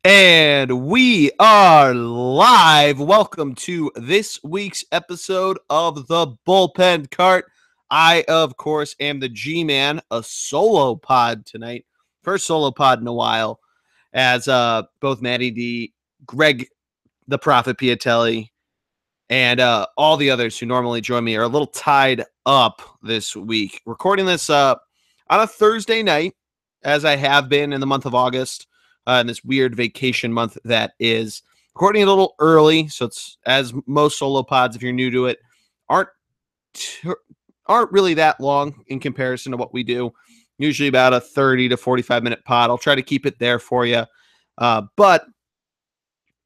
And we are live. Welcome to this week's episode of the Bullpen Cart. I, of course, am the G-Man, a solo pod tonight. First solo pod in a while, as both Matty D, Greg, the Prophet Piatelli, and all the others who normally join me are a little tied up this week. Recording this on a Thursday night, as I have been in the month of August. In this weird vacation month that is. Recording a little early, so it's as most solo pods, if you're new to it, aren't really that long in comparison to what we do. Usually about a 30 to 45 minute pod. I'll try to keep it there for you. But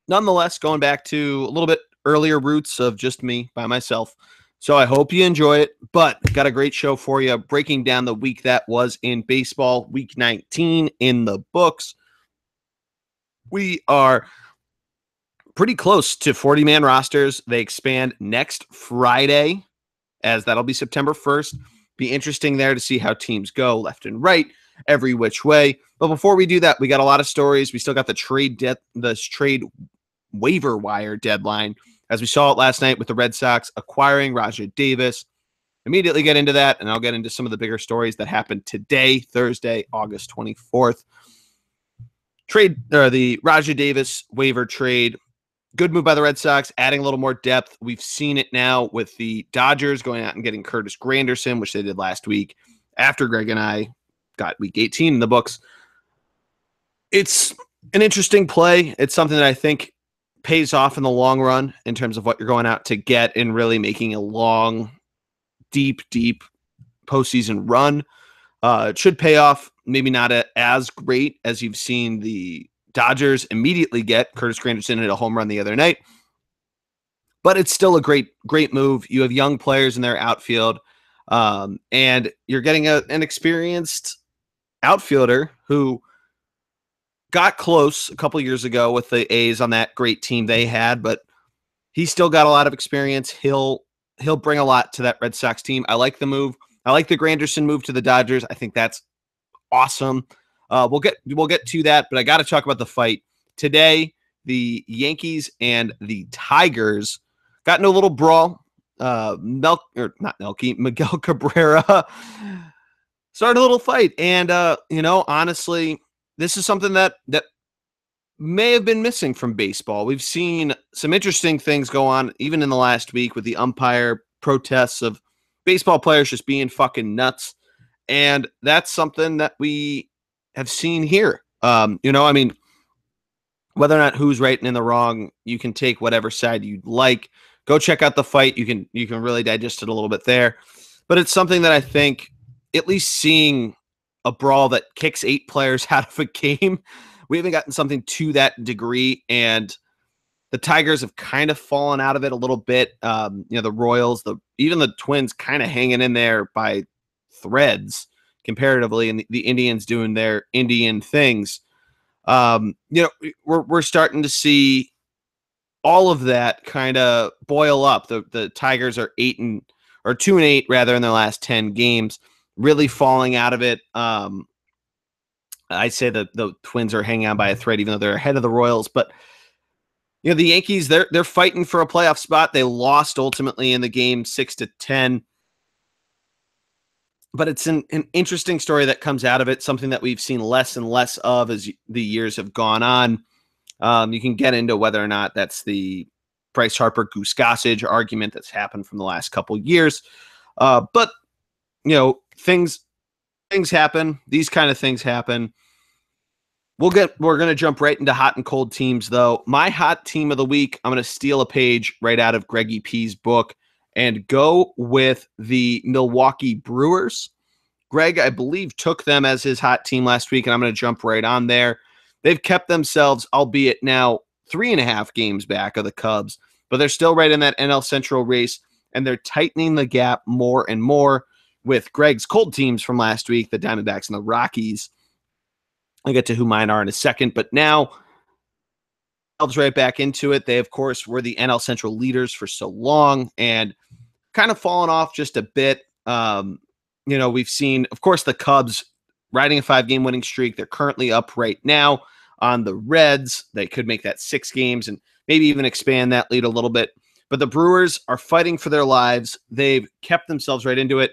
nonetheless, going back to a little bit earlier roots of just me by myself. So I hope you enjoy it, but got a great show for you, breaking down the week that was in baseball, week 19 in the books. We are pretty close to 40-man rosters. They expand next Friday, as that'll be September 1st. Be interesting there to see how teams go left and right, every which way. But before we do that, we got a lot of stories. We still got the trade waiver wire deadline, as we saw it last night with the Red Sox acquiring Rajai Davis. Immediately get into that, and I'll get into some of the bigger stories that happened today, Thursday, August 24th. The Rajai Davis waiver trade, good move by the Red Sox, adding a little more depth. We've seen it now with the Dodgers going out and getting Curtis Granderson, which they did last week after Greg and I got week 18 in the books. It's an interesting play. It's something that I think pays off in the long run in terms of what you're going out to get and really making a long, deep postseason run. It should pay off. Maybe not as great as you've seen the Dodgers immediately get. Curtis Granderson hit a home run the other night. But it's still a great move. You have young players in their outfield. And you're getting an experienced outfielder who got close a couple years ago with the A's on that great team they had. But he's still got a lot of experience. He'll bring a lot to that Red Sox team. I like the move. I like the Granderson move to the Dodgers. I think that's awesome. We'll get to that, but I got to talk about the fight today. The Yankees and the Tigers got into a little brawl. Miguel Cabrera started a little fight, and honestly, this is something that may have been missing from baseball. We've seen some interesting things go on even in the last week with the umpire protests of baseball players just being fucking nuts. And that's something that we have seen here. Whether or not who's right and in the wrong, you can take whatever side you'd like. Go check out the fight. You can really digest it a little bit there. But it's something that I think, at least seeing a brawl that kicks 8 players out of a game, we haven't gotten something to that degree. And the Tigers have kind of fallen out of it a little bit. The Royals, even the Twins kind of hanging in there by threads comparatively, and the Indians doing their Indian things. We're starting to see all of that kind of boil up. The Tigers are 2-8 rather in their last 10 games, really falling out of it. I say that the Twins are hanging on by a thread, even though they're ahead of the Royals. But the Yankees, they're fighting for a playoff spot. They lost ultimately in the game 6-10. But it's an interesting story that comes out of it, something that we've seen less and less of as the years have gone on. You can get into whether or not that's the Bryce Harper Goose Gossage argument that's happened from the last couple years. But things happen. These kind of things happen. We're going to jump right into hot and cold teams, though. My hot team of the week, I'm going to steal a page right out of Greggy P's book and go with the Milwaukee Brewers. Greg, I believe, took them as his hot team last week, and I'm going to jump right on there. They've kept themselves, albeit now 3.5 games back of the Cubs, but they're still right in that NL Central race, and they're tightening the gap more and more with Greg's cold teams from last week, the Diamondbacks and the Rockies. I'll get to who mine are in a second, but now right back into it. They, of course, were the NL Central leaders for so long and kind of fallen off just a bit. We've seen, of course, the Cubs riding a 5-game winning streak. They're currently up right now on the Reds. They could make that 6 games and maybe even expand that lead a little bit. But the Brewers are fighting for their lives. They've kept themselves right into it.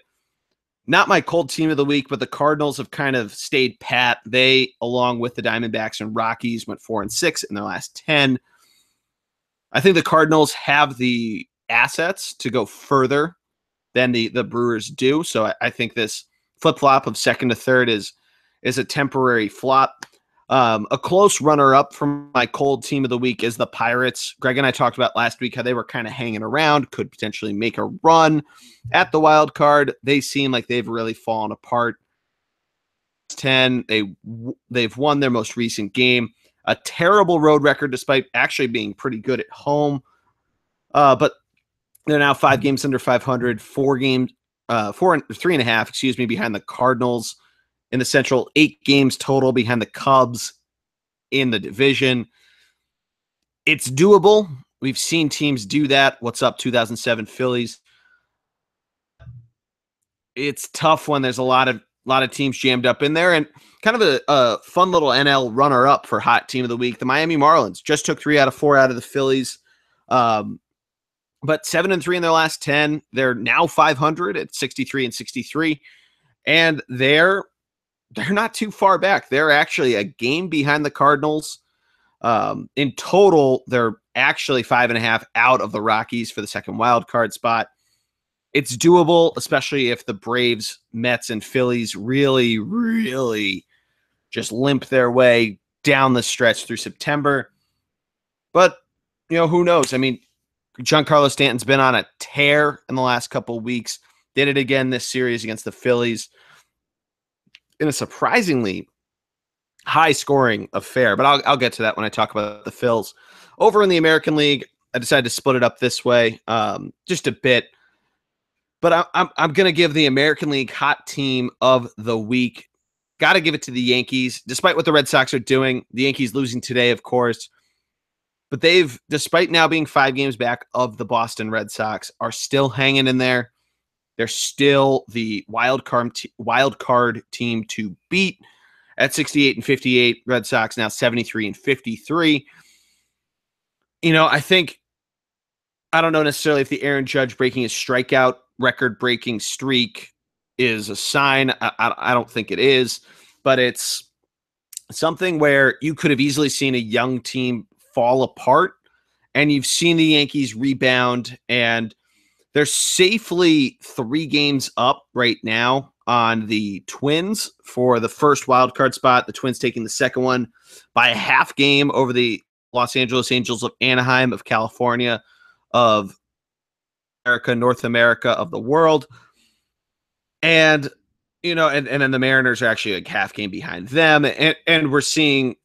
Not my cold team of the week, but the Cardinals have kind of stayed pat. They, along with the Diamondbacks and Rockies, went 4-6 in their last 10. I think the Cardinals have the assets to go further than the Brewers do. So I think this flip-flop of second to third is a temporary flop. A close runner-up from my cold team of the week is the Pirates. Greg and I talked about last week how they were kind of hanging around, could potentially make a run at the wild card. They seem like they've really fallen apart. 10, they've won their most recent game. A terrible road record despite actually being pretty good at home. But they're now 5 games under 500, 3.5, behind the Cardinals in the Central, 8 games total behind the Cubs in the division. It's doable. We've seen teams do that. What's up, 2007 Phillies? It's tough when there's a lot of teams jammed up in there, and kind of a fun little NL runner-up for hot team of the week. The Miami Marlins just took 3 out of 4 out of the Phillies, but 7-3 in their last 10. They're now 500 at 63-63, and they're not too far back. They're actually a game behind the Cardinals. In total, they're actually 5.5 out of the Rockies for the second wild card spot. It's doable, especially if the Braves, Mets, and Phillies really, really just limp their way down the stretch through September. But, who knows? I mean, Giancarlo Stanton's been on a tear in the last couple of weeks. Did it again this series against the Phillies in a surprisingly high-scoring affair. But I'll get to that when I talk about the Phils. Over in the American League, I decided to split it up this way just a bit. But I'm going to give the American League hot team of the week. Got to give it to the Yankees, despite what the Red Sox are doing. The Yankees losing today, of course. But they've, despite now being 5 games back of the Boston Red Sox, are still hanging in there. They're still the wild card team to beat at 68-58. Red Sox now 73-53. I don't know necessarily if the Aaron Judge breaking his strikeout record-breaking streak is a sign. I don't think it is, but it's something where you could have easily seen a young team fall apart, and you've seen the Yankees rebound, and they're safely 3 games up right now on the Twins for the first wild card spot. The Twins taking the second one by a half game over the Los Angeles Angels of Anaheim, of California, of America, North America, of the world. And, and then the Mariners are actually like half game behind them. And we're seeing,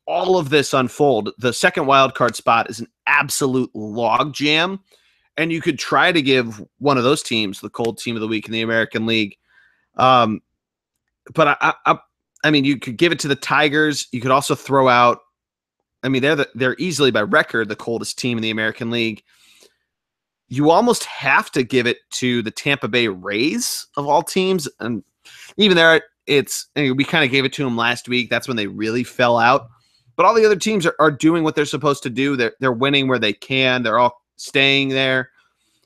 all of this unfold. The second wild card spot is an absolute log jam. And you could try to give one of those teams the cold team of the week in the American League. But I mean, you could give it to the Tigers. You could also throw out, they're easily by record the coldest team in the American League. You almost have to give it to the Tampa Bay Rays of all teams. And even there, we kind of gave it to them last week. That's when they really fell out. But all the other teams are doing what they're supposed to do. They're winning where they can. They're all staying there.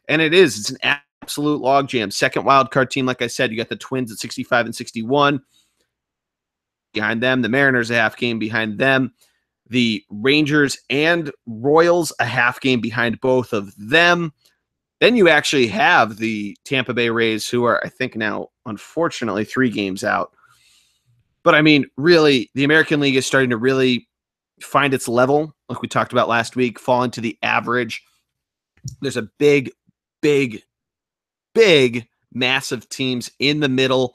And it's an absolute logjam. Second wild card team, like I said, you got the Twins at 65-61. Behind them, the Mariners a half game behind them. The Rangers and Royals a half game behind both of them. Then you actually have the Tampa Bay Rays, who are, I think now, unfortunately, 3 games out. But, really, the American League is starting to really find its level, like we talked about last week, fall into the average. There's a big, massive teams in the middle.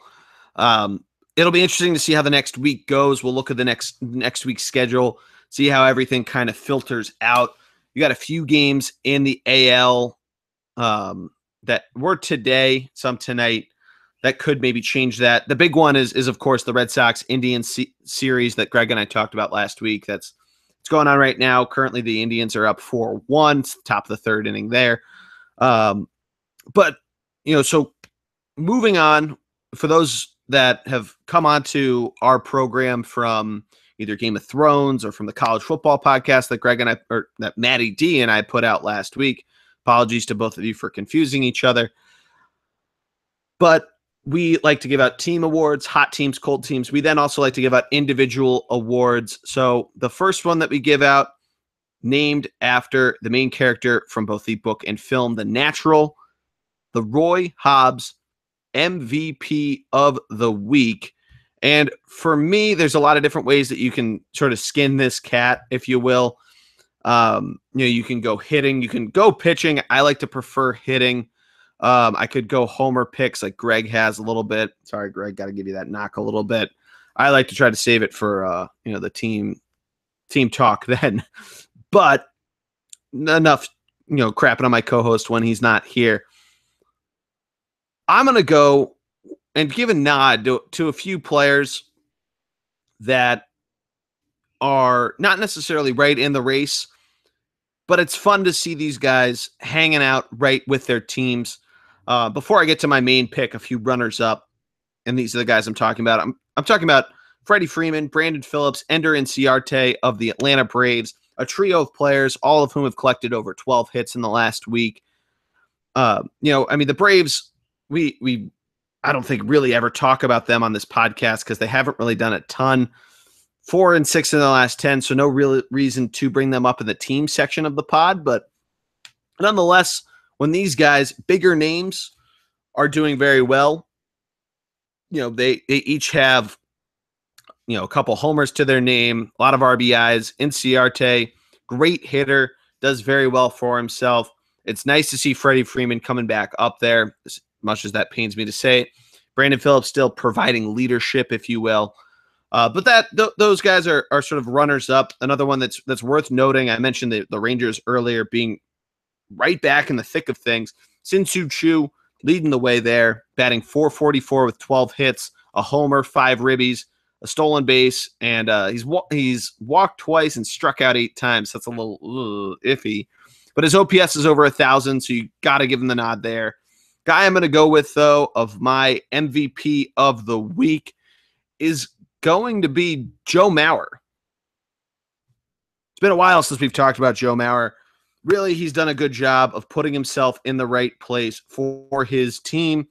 It'll be interesting to see how the next week goes. We'll look at the next week's schedule, see how everything kind of filters out. You got a few games in the AL that were today, some tonight, that could maybe change that. The big one is of course, the Red Sox-Indians series that Greg and I talked about last week. It's going on right now. Currently, the Indians are up 4-1, top of the third inning there. But, so moving on, for those that have come onto our program from either Game of Thrones or from the college football podcast that Greg and I, or that Matty D and I put out last week. Apologies to both of you for confusing each other. But we like to give out team awards, hot teams, cold teams. We then also like to give out individual awards. So the first one that we give out, named after the main character from both the book and film, The Natural, the Roy Hobbs MVP of the week. And for me, there's a lot of different ways that you can sort of skin this cat, if you will. You can go hitting, you can go pitching. I like to prefer hitting. I could go homer picks like Greg has a little bit. Sorry, Greg, got to give you that knock a little bit. I like to try to save it for the team talk then. But enough, crapping on my co-host when he's not here. I'm going to go and give a nod to a few players that are not necessarily right in the race, but it's fun to see these guys hanging out right with their teams. Before I get to my main pick, a few runners up, and these are the guys I'm talking about. I'm talking about Freddie Freeman, Brandon Phillips, Ender Inciarte of the Atlanta Braves, a trio of players, all of whom have collected over 12 hits in the last week. The Braves, I don't think really ever talk about them on this podcast because they haven't really done a ton. 4-6 in the last 10, so no real reason to bring them up in the team section of the pod. But nonetheless, when these guys, bigger names, are doing very well, they each have a couple homers to their name, a lot of RBIs. Inciarte, great hitter, does very well for himself. It's nice to see Freddie Freeman coming back up there, as much as that pains me to say. Brandon Phillips still providing leadership, if you will. But those guys are sort of runners up. Another one that's worth noting, I mentioned the Rangers earlier being right back in the thick of things. Sin-Soo Choo leading the way there, batting .444 with 12 hits, a homer, 5 ribbies, a stolen base, and he's walked twice and struck out 8 times. That's a little iffy. But his OPS is over 1,000, so you got to give him the nod there. Guy I'm going to go with, though, of my MVP of the week is going to be Joe Mauer. It's been a while since we've talked about Joe Mauer. Really, he's done a good job of putting himself in the right place for his team.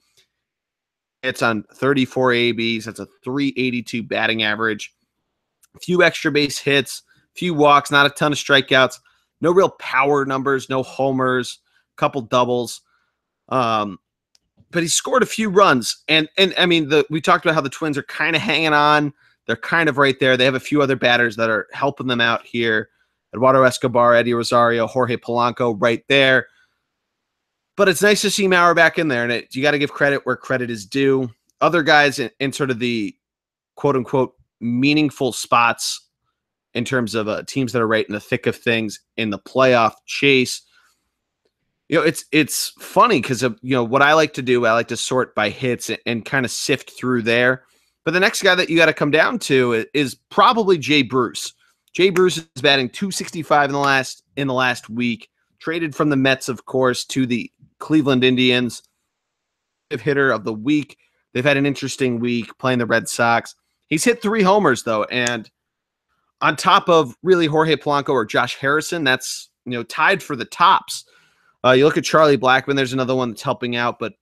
It's on 34 ABs. That's a .382 batting average. A few extra base hits, a few walks, not a ton of strikeouts. No real power numbers, no homers, a couple doubles. But he scored a few runs. And I mean, we talked about how the Twins are kind of hanging on. They're kind of right there. They have a few other batters that are helping them out here. Eduardo Escobar, Eddie Rosario, Jorge Polanco right there. But it's nice to see Mauer back in there, and you got to give credit where credit is due. Other guys in sort of the quote-unquote meaningful spots in terms of teams that are right in the thick of things in the playoff chase. It's funny because of what I like to do. I like to sort by hits and kind of sift through there. But the next guy that you got to come down to is probably Jay Bruce. Jay Bruce is batting .265 in the last week. Traded from the Mets, of course, to the Cleveland Indians. Hitter of the week. They've had an interesting week playing the Red Sox. He's hit 3 homers, though, and on top of really Jorge Polanco or Josh Harrison, that's tied for the tops. You look at Charlie Blackmon, there's another one that's helping out, but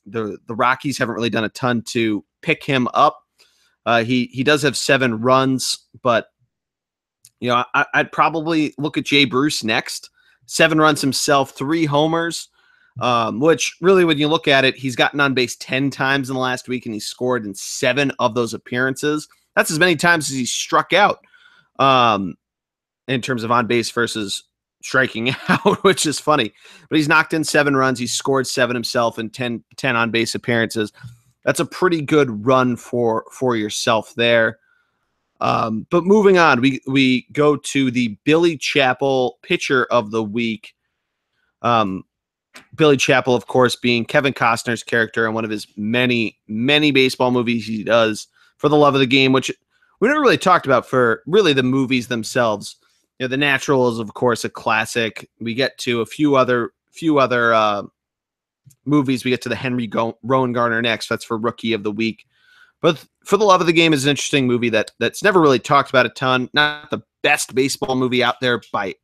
the Rockies haven't really done a ton to pick him up. He does have 7 runs, but I'd probably look at Jay Bruce next. 7 runs himself, 3 homers, which really, when you look at it, he's gotten on base 10 times in the last week, and he's scored in 7 of those appearances. That's as many times as he struck out in terms of on base versus striking out, which is funny. But he's knocked in 7 runs. He's scored 7 himself in 10 on base appearances. That's a pretty good run for yourself there. But moving on, we go to the Billy Chappell pitcher of the week. Billy Chappell, of course, being Kevin Costner's character in one of his many, many baseball movies he does for the love of the game, which we never really talked about for really the movies themselves. The Natural is, of course, a classic. We get to a few other movies. We get to the Henry Rowan Garner next. That's for Rookie of the Week. But For the Love of the Game is an interesting movie that's never really talked about a ton. Not the best baseball movie out there by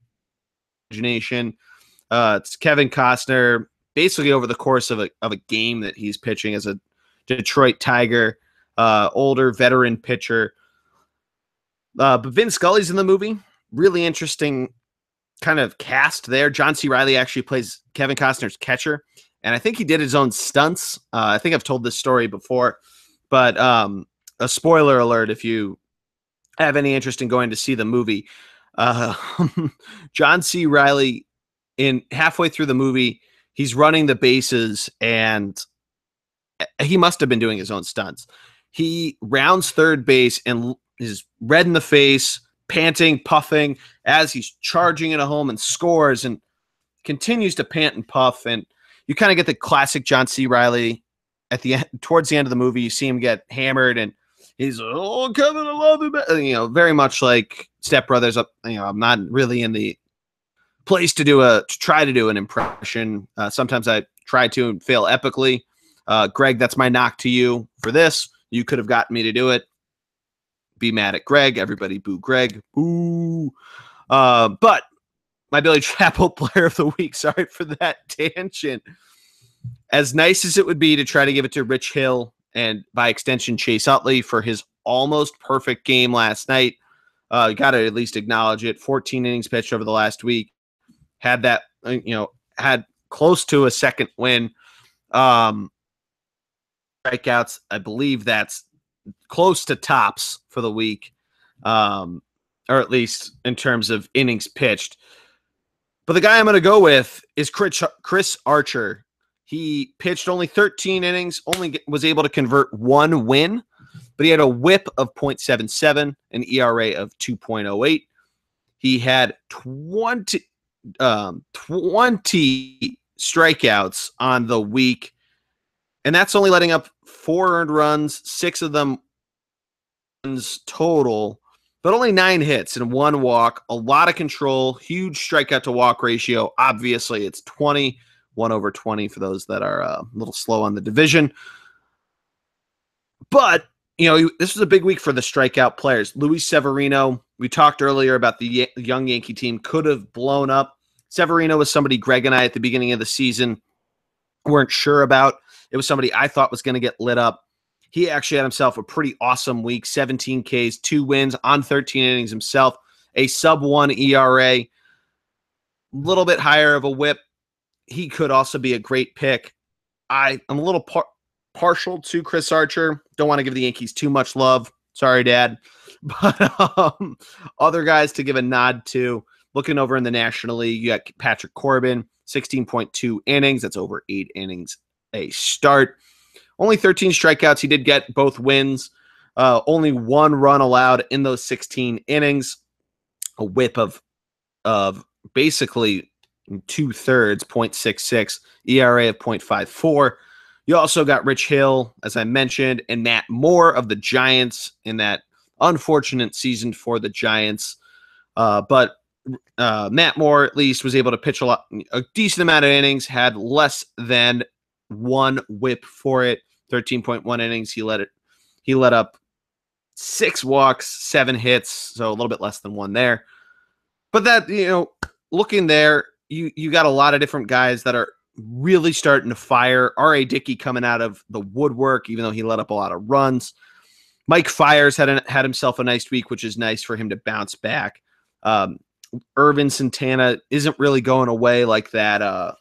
imagination. It's Kevin Costner basically over the course of a game that he's pitching as a Detroit Tiger, older veteran pitcher. But Vin Scully's in the movie. Really interesting kind of cast there. John C. Reilly actually plays Kevin Costner's catcher, and I think he did his own stunts. I think I've told this story before, but a spoiler alert if you have any interest in going to see the movie. John C. Reilly, in halfway through the movie, he's running the bases, and he must have been doing his own stunts. He rounds third base and is red in the face, panting, puffing as he's charging it home and scores, and continues to pant and puff. And you kind of get the classic John C. Reilly at the end, towards the end of the movie. You see him get hammered, and he's, "Oh, Kevin, I love you." Very much like Step Brothers. I'm not really in the place to try to do an impression. Sometimes I try to and fail epically. Greg, that's my knock to you for this. You could have gotten me to do it. Be mad at Greg. Everybody boo Greg. Boo. But my Billy Chapel player of the week, sorry for that tangent. As nice as it would be to try to give it to Rich Hill and by extension Chase Utley for his almost perfect game last night, you got to at least acknowledge it. 14 innings pitched over the last week. Had that, had close to a second win. Strikeouts, I believe that's close to tops for the week, or at least in terms of innings pitched. But the guy I'm going to go with is Chris Archer. He pitched only 13 innings, only was able to convert one win, but he had a whip of .77, an ERA of 2.08. He had 20 strikeouts on the week, and that's only letting up 4 earned runs, 6 of them total, but only 9 hits and 1 walk. A lot of control, huge strikeout to walk ratio. Obviously, it's 20, 1/20 for those that are a little slow on the division. But, this was a big week for the strikeout players. Luis Severino, we talked earlier about the young Yankee team could have blown up. Severino was somebody Greg and I at the beginning of the season weren't sure about. It was somebody I thought was going to get lit up. He actually had himself a pretty awesome week, 17 Ks, 2 wins on 13 innings himself, a sub-1 ERA, a little bit higher of a whip. He could also be a great pick. I'm a little partial to Chris Archer. Don't want to give the Yankees too much love. Sorry, Dad. But other guys to give a nod to. Looking over in the National League, you got Patrick Corbin, 16.2 innings. That's over 8 innings a start. Only 13 strikeouts. He did get both wins. Only 1 run allowed in those 16 innings. A whip of basically 2/3, .66, ERA of .54. You also got Rich Hill, as I mentioned, and Matt Moore of the Giants in that unfortunate season for the Giants. But Matt Moore at least was able to pitch a decent amount of innings, had less than 1 whip for it, 13.1 innings. He let up 6 walks, 7 hits, so a little bit less than 1 there. But that, looking there, you got a lot of different guys that are really starting to fire. R.A. Dickey coming out of the woodwork, even though he let up a lot of runs. Mike Fiers had himself a nice week, which is nice for him to bounce back. Irvin Santana isn't really going away like that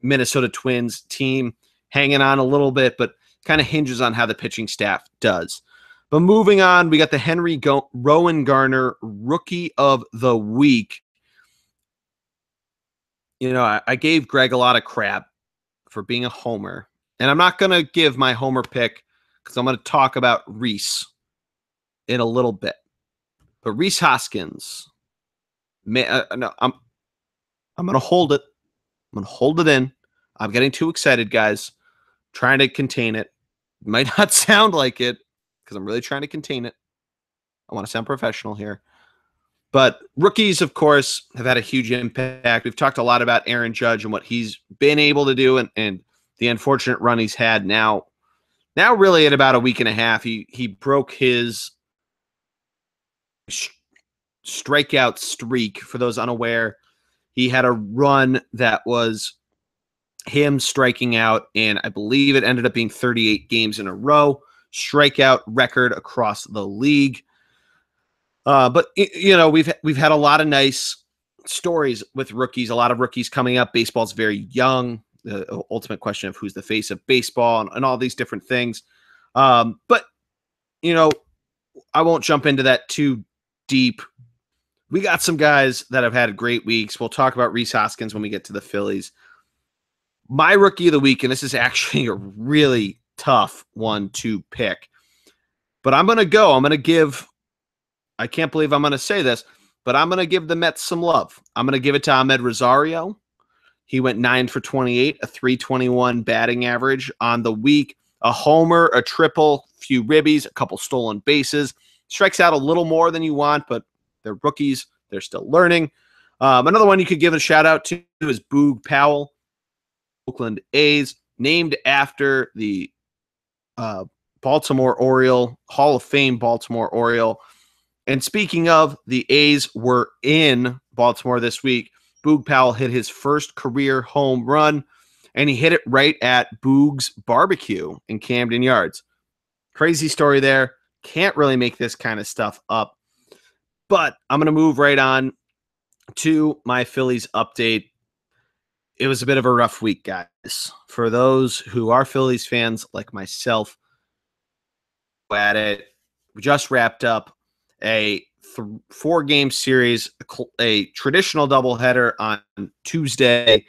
Minnesota Twins team, hanging on a little bit, but kind of hinges on how the pitching staff does. But moving on, we got the Henry Rowan Garner Rookie of the Week. I gave Greg a lot of crap for being a homer, and I'm not going to give my homer pick because I'm going to talk about Rhys in a little bit. But Rhys Hoskins, man, no, I'm going to hold it. I'm going to hold it in. I'm getting too excited, guys. Trying to contain it. Might not sound like it because I'm really trying to contain it. I want to sound professional here. But rookies, of course, have had a huge impact. We've talked a lot about Aaron Judge and what he's been able to do and the unfortunate run he's had now Now, really, at about a week and a half, he broke his strikeout streak. For those unaware, he had a run that was him striking out, and I believe it ended up being 38 games in a row, strikeout record across the league. But we've had a lot of nice stories with rookies. A lot of rookies coming up. Baseball's very young. The ultimate question of who's the face of baseball and all these different things. But I won't jump into that too deep. We got some guys that have had great weeks. We'll talk about Rhys Hoskins when we get to the Phillies. My rookie of the week, and this is actually a really tough one to pick, but I'm going to give, I can't believe I'm going to say this, but I'm going to give the Mets some love. I'm going to give it to Ahmed Rosario. He went 9 for 28, a 321 batting average on the week, a homer, a triple, few ribbies, a couple stolen bases. Strikes out a little more than you want, but they're rookies. They're still learning. Another one you could give a shout out to is Boog Powell, Oakland A's, named after the Baltimore Oriole, Hall of Fame Baltimore Oriole. And speaking of, the A's were in Baltimore this week. Boog Powell hit his first career home run, and he hit it right at Boog's Barbecue in Camden Yards. Crazy story there. Can't really make this kind of stuff up. But I'm going to move right on to my Phillies update. It was a bit of a rough week, guys. For those who are Phillies fans like myself, at it, we just wrapped up a 4-game series, a traditional doubleheader on Tuesday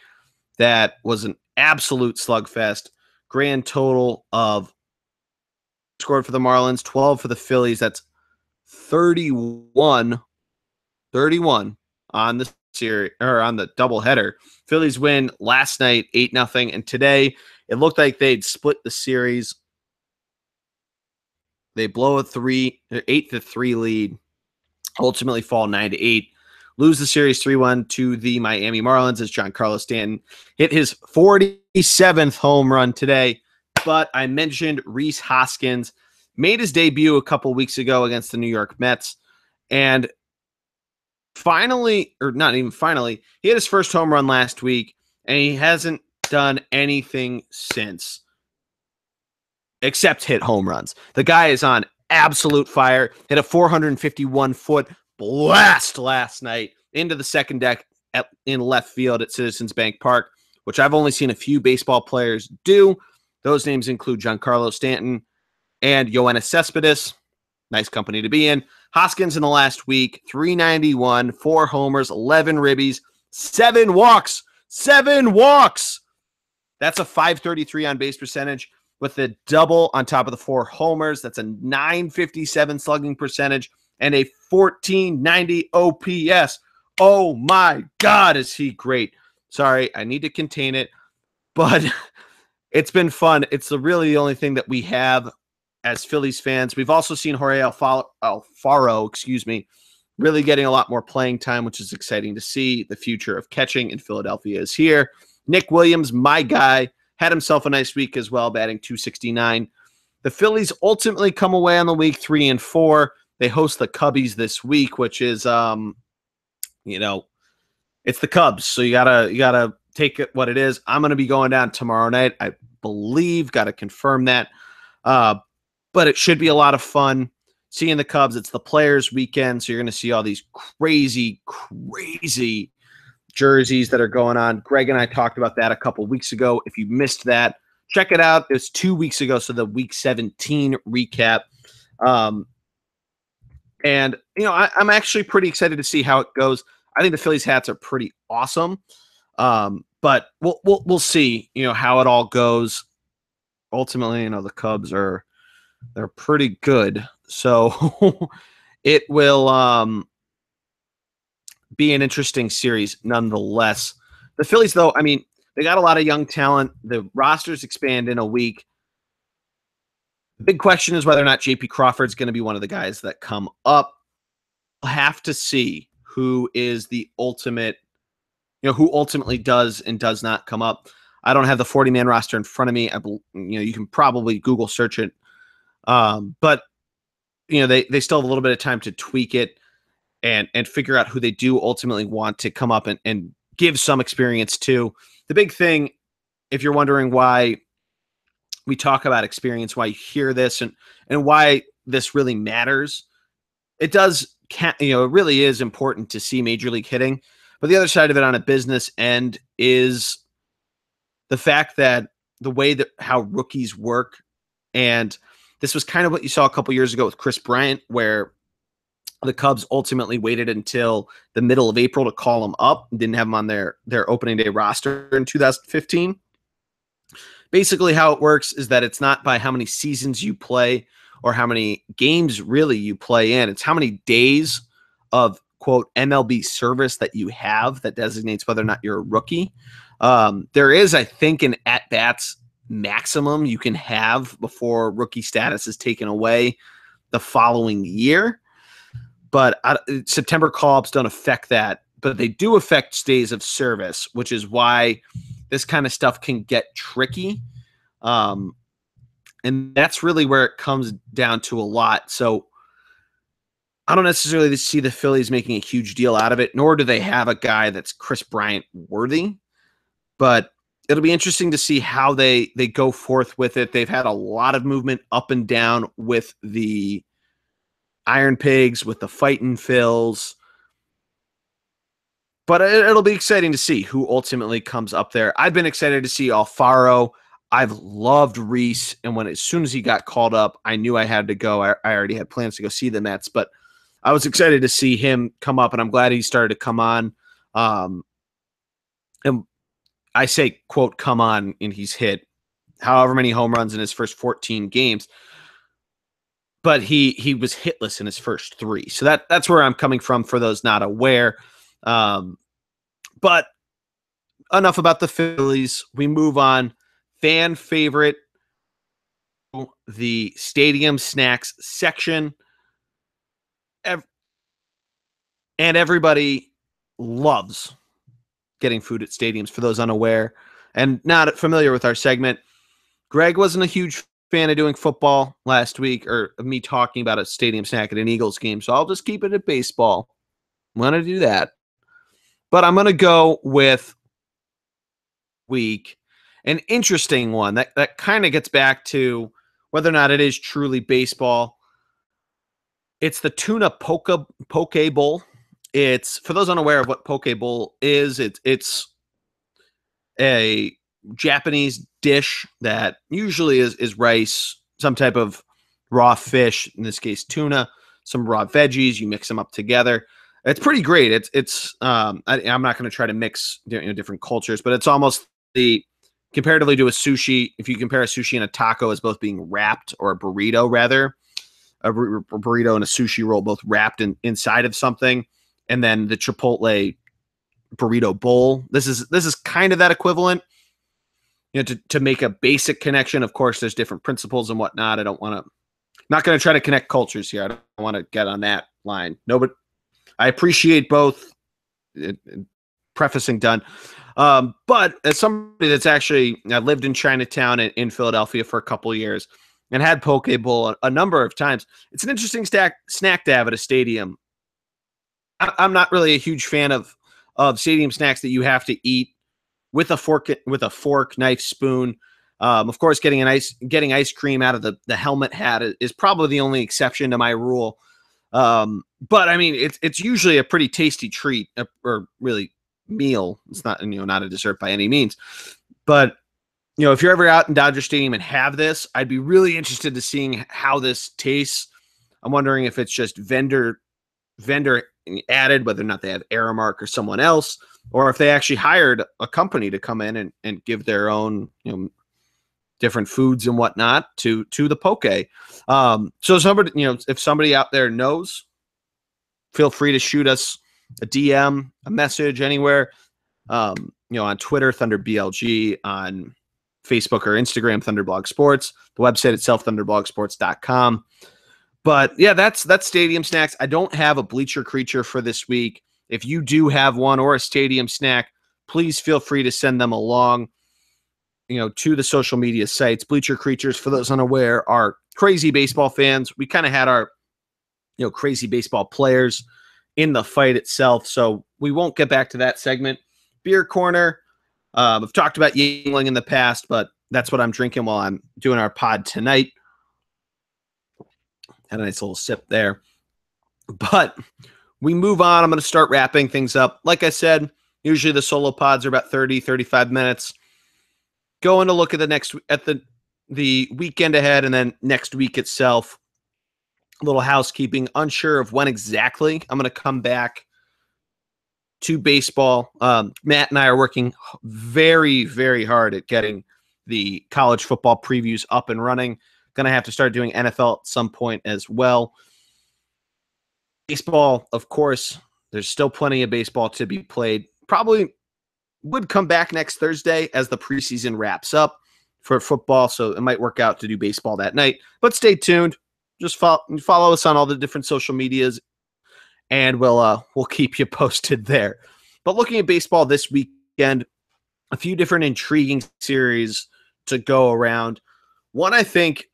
that was an absolute slugfest. Grand total of scored for the Marlins, 12 for the Phillies. That's 31 on the series or on the doubleheader. Phillies win last night 8-0, and today it looked like they'd split the series. They blow a 8-3 lead, ultimately fall 9-8, lose the series 3-1 to the Miami Marlins as Giancarlo Stanton hit his 47th home run today. But I mentioned Rhys Hoskins made his debut a couple weeks ago against the New York Mets, and finally, or not even finally, he had his first home run last week, and he hasn't done anything since except hit home runs. The guy is on absolute fire. Hit a 451-foot blast last night into the second deck in left field at Citizens Bank Park, which I've only seen a few baseball players do. Those names include Giancarlo Stanton and Yoenis Cespedes. Nice company to be in. Hoskins in the last week, 391, 4 homers, 11 ribbies, 7 walks. 7 walks! That's a 533 on base percentage with a double on top of the 4 homers. That's a 957 slugging percentage and a 1490 OPS. Oh my God, is he great. Sorry, I need to contain it, but it's been fun. It's really the only thing that we have as Phillies fans. We've also seen Jorge Alfaro, really getting a lot more playing time, which is exciting to see. The future of catching in Philadelphia is here. Nick Williams, my guy, had himself a nice week as well, batting .269. The Phillies ultimately come away on the week 3-4. They host the Cubbies this week, which is, it's the Cubs. So you gotta take it what it is. I'm going to be going down tomorrow night, I believe. Got to confirm that. But it should be a lot of fun seeing the Cubs. It's the Players Weekend, so you're going to see all these crazy jerseys that are going on. Greg and I talked about that a couple weeks ago. If you missed that, check it out. It was 2 weeks ago, so the Week 17 recap. I'm actually pretty excited to see how it goes. I think the Phillies hats are pretty awesome, but we'll see. How it all goes. Ultimately, the Cubs they're pretty good, so it will be an interesting series nonetheless. The Phillies, though, they got a lot of young talent. The rosters expand in a week. The big question is whether or not J.P. Crawford's going to be one of the guys that come up. We'll have to see who is the ultimate, who ultimately does and does not come up. I don't have the 40-man roster in front of me. You can probably Google search it. But they still have a little bit of time to tweak it and figure out who they do ultimately want to come up and give some experience to. The big thing, if you're wondering why we talk about experience, why you hear this and why this really matters, it really is important to see Major League hitting. But the other side of it on a business end is the fact that the way that how rookies work, and this was kind of what you saw a couple years ago with Chris Bryant, where the Cubs ultimately waited until the middle of April to call him up and didn't have him on their opening day roster in 2015. Basically, how it works is that it's not by how many seasons you play or how many games really you play in. It's how many days of, quote, MLB service that you have that designates whether or not you're a rookie. There is, I think, an at-bats maximum you can have before rookie status is taken away the following year. But September call-ups don't affect that, but they do affect days of service, which is why this kind of stuff can get tricky. And that's really where it comes down to a lot. So I don't necessarily see the Phillies making a huge deal out of it, nor do they have a guy that's Chris Bryant worthy. But it'll be interesting to see how they go forth with it. They've had a lot of movement up and down with the Iron Pigs, with the Fightin' Phils. But it'll be exciting to see who ultimately comes up there. I've been excited to see Alfaro. I've loved Reese, and as soon as he got called up, I knew I had to go. I already had plans to go see the Mets, but I was excited to see him come up, and I'm glad he started to come on. And I say, quote, come on, and he's hit however many home runs in his first 14 games. But he was hitless in his first 3. So that's where I'm coming from for those not aware. But enough about the Phillies. We move on. Fan favorite, the stadium snacks section. And everybody loves getting food at stadiums, for those unaware and not familiar with our segment. Greg wasn't a huge fan of doing football last week, or of me talking about a stadium snack at an Eagles game, so I'll just keep it at baseball. I'm going to do that. But I'm going to go with an interesting one that kind of gets back to whether or not it is truly baseball. It's the tuna poke bowl. It's, for those unaware of what poke bowl is, it's a Japanese dish that usually is rice, some type of raw fish, in this case tuna, some raw veggies. You mix them up together. It's pretty great. I'm not going to try to mix different cultures, but it's almost comparatively to a sushi. If you compare a sushi and a taco as both being wrapped, or a burrito rather, a burrito and a sushi roll both wrapped inside of something, and then the Chipotle burrito bowl. This is kind of that equivalent. To make a basic connection. Of course, there's different principles and whatnot. Not going to try to connect cultures here. I don't want to get on that line. No, but I appreciate both. Prefacing done. But as somebody that's actually lived in Chinatown in Philadelphia for a couple of years and had poke bowl a number of times, it's an interesting snack to have at a stadium. I'm not really a huge fan of stadium snacks that you have to eat with a fork, knife, spoon. Of course, getting ice cream out of the helmet hat is probably the only exception to my rule. But I mean, it's usually a pretty tasty treat, or really meal. It's not not a dessert by any means. But if you're ever out in Dodger Stadium and have this, I'd be really interested to seeing how this tastes. I'm wondering if it's just vendor added, whether or not they have Aramark or someone else, or if they actually hired a company to come in and give their own different foods and whatnot to the poke. So somebody, if somebody out there knows, feel free to shoot us a DM, a message anywhere. On Twitter, ThunderBLG, on Facebook or Instagram, Thunderblog Sports, the website itself, thunderblogsports.com. But yeah, that's stadium snacks. I don't have a bleacher creature for this week. If you do have one or a stadium snack, please feel free to send them along. to the social media sites. Bleacher Creatures, for those unaware, are crazy baseball fans. We kind of had our, crazy baseball players in the fight itself. So we won't get back to that segment. Beer Corner. I've talked about Yingling in the past, but that's what I'm drinking while I'm doing our pod tonight. Had a nice little sip there. But we move on. I'm going to start wrapping things up. Like I said, usually the solo pods are about 30, 35 minutes. Going to look at the weekend ahead and then next week itself. A little housekeeping. Unsure of when exactly I'm going to come back to baseball. Matt and I are working very, very hard at getting the college football previews up and running. Going to have to start doing NFL at some point as well. Baseball, of course, there's still plenty of baseball to be played. Probably would come back next Thursday as the preseason wraps up for football, so it might work out to do baseball that night. But stay tuned. Just follow us on all the different social medias, and we'll keep you posted there. But looking at baseball this weekend, a few different intriguing series to go around. One I think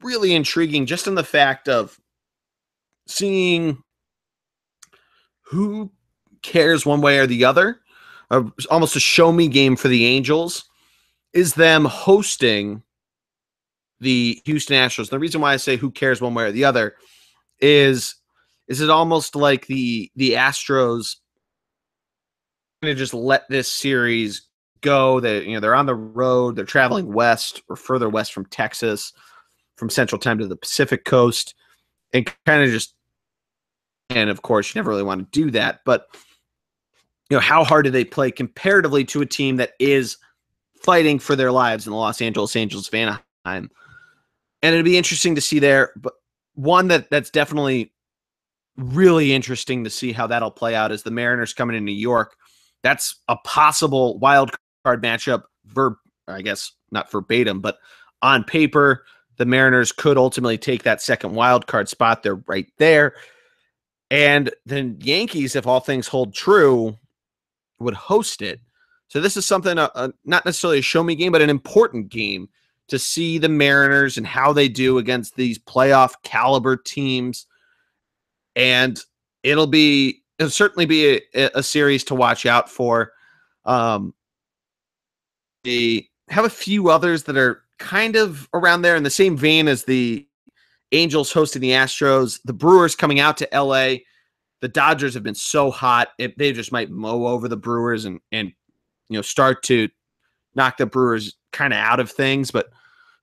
really intriguing just in the fact of seeing who cares one way or the other, almost a show me game for the Angels, is them hosting the Houston Astros. The reason why I say who cares one way or the other is it almost like the Astros going to just let this series go. They're on the road, they're traveling west or further west from Texas, from Central Time to the Pacific Coast, and kind of just, and of course you never really want to do that, but how hard do they play comparatively to a team that is fighting for their lives in the Los Angeles Angels of Anaheim? And it'd be interesting to see there, but one that's definitely really interesting to see how that'll play out is the Mariners coming to New York. That's a possible wild card matchup, I guess not verbatim, but on paper, the Mariners could ultimately take that second wild card spot. They're right there. And then Yankees, if all things hold true, would host it. So this is something, not necessarily a show me game, but an important game to see the Mariners and how they do against these playoff caliber teams. And it'll certainly be a series to watch out for. They have a few others that are kind of around there in the same vein as the Angels hosting the Astros, the Brewers coming out to LA. The Dodgers have been so hot, they just might mow over the Brewers and start to knock the Brewers kind of out of things. But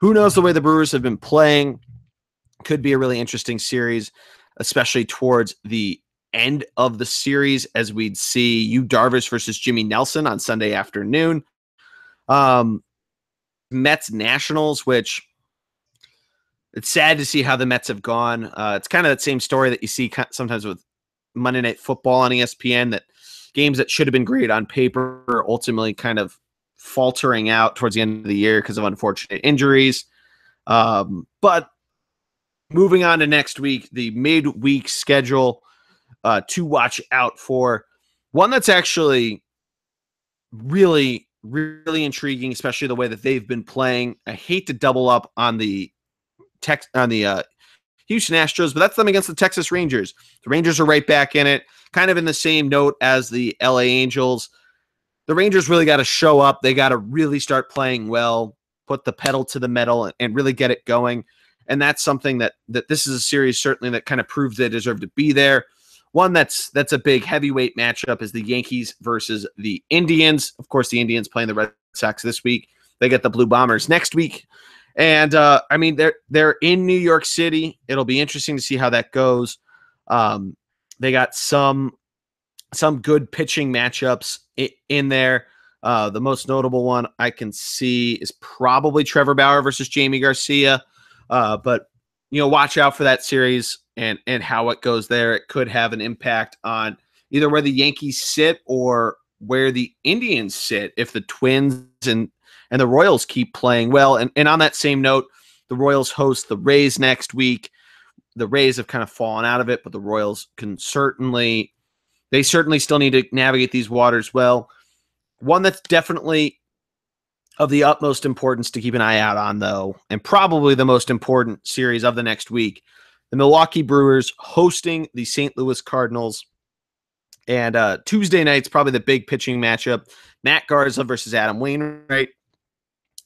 who knows, the way the Brewers have been playing could be a really interesting series, especially towards the end of the series, as we'd see Yu Darvish versus Jimmy Nelson on Sunday afternoon. Mets Nationals, which it's sad to see how the Mets have gone. It's kind of that same story that you see sometimes with Monday Night Football on ESPN, that games that should have been great on paper are ultimately kind of faltering out towards the end of the year because of unfortunate injuries. But moving on to next week, the midweek schedule to watch out for. One that's actually really, really intriguing, especially the way that they've been playing. I hate to double up on the Houston Astros, but that's them against the Texas Rangers. The Rangers are right back in it, kind of in the same note as the LA Angels. The Rangers really got to show up. They got to really start playing well, put the pedal to the metal, and really get it going. And that's something that this is a series certainly that kind of proves they deserve to be there. One that's a big heavyweight matchup is the Yankees versus the Indians. Of course, the Indians playing the Red Sox this week. They get the Blue Bombers next week. And they're in New York City. It'll be interesting to see how that goes. They got some good pitching matchups in there. The most notable one I can see is probably Trevor Bauer versus Jamie Garcia. But watch out for that series and how it goes there. It could have an impact on either where the Yankees sit or where the Indians sit if the Twins and the Royals keep playing well. And on that same note, the Royals host the Rays next week. The Rays have kind of fallen out of it, but the Royals certainly still need to navigate these waters well. One that's definitely Of the utmost importance to keep an eye out on, though, and probably the most important series of the next week, the Milwaukee Brewers hosting the St. Louis Cardinals. And Tuesday night's probably the big pitching matchup. Matt Garza versus Adam Wainwright.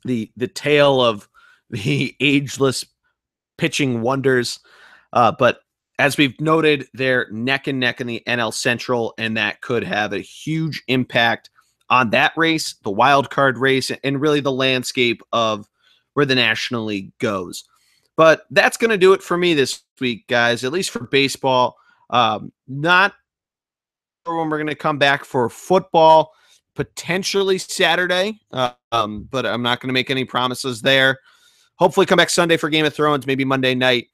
The tale of the ageless pitching wonders. But as we've noted, they're neck and neck in the NL Central, and that could have a huge impact on that race, the wild card race, and really the landscape of where the National League goes. But that's going to do it for me this week, guys, at least for baseball. Not sure when we're going to come back for football, potentially Saturday, but I'm not going to make any promises there. Hopefully come back Sunday for Game of Thrones, maybe Monday night.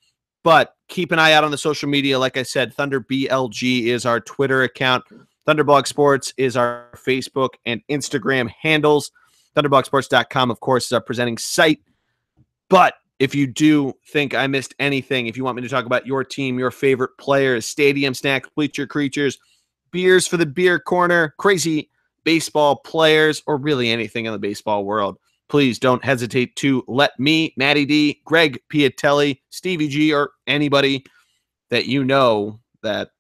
But keep an eye out on the social media. Like I said, Thunder BLG is our Twitter account. Thunderblog Sports is our Facebook and Instagram handles. Thunderblogsports.com, of course, is our presenting site. But if you do think I missed anything, if you want me to talk about your team, your favorite players, stadium snacks, bleacher creatures, beers for the beer corner, crazy baseball players, or really anything in the baseball world, please don't hesitate to let me, Matty D, Greg Piatelli, Stevie G, or anybody that you know that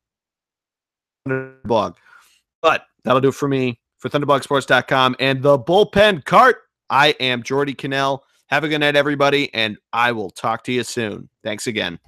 blog. But that'll do it for me. For ThunderblogSports.com and the Bullpen Cart, I am Jordy Cannell. Have a good night, everybody, and I will talk to you soon. Thanks again.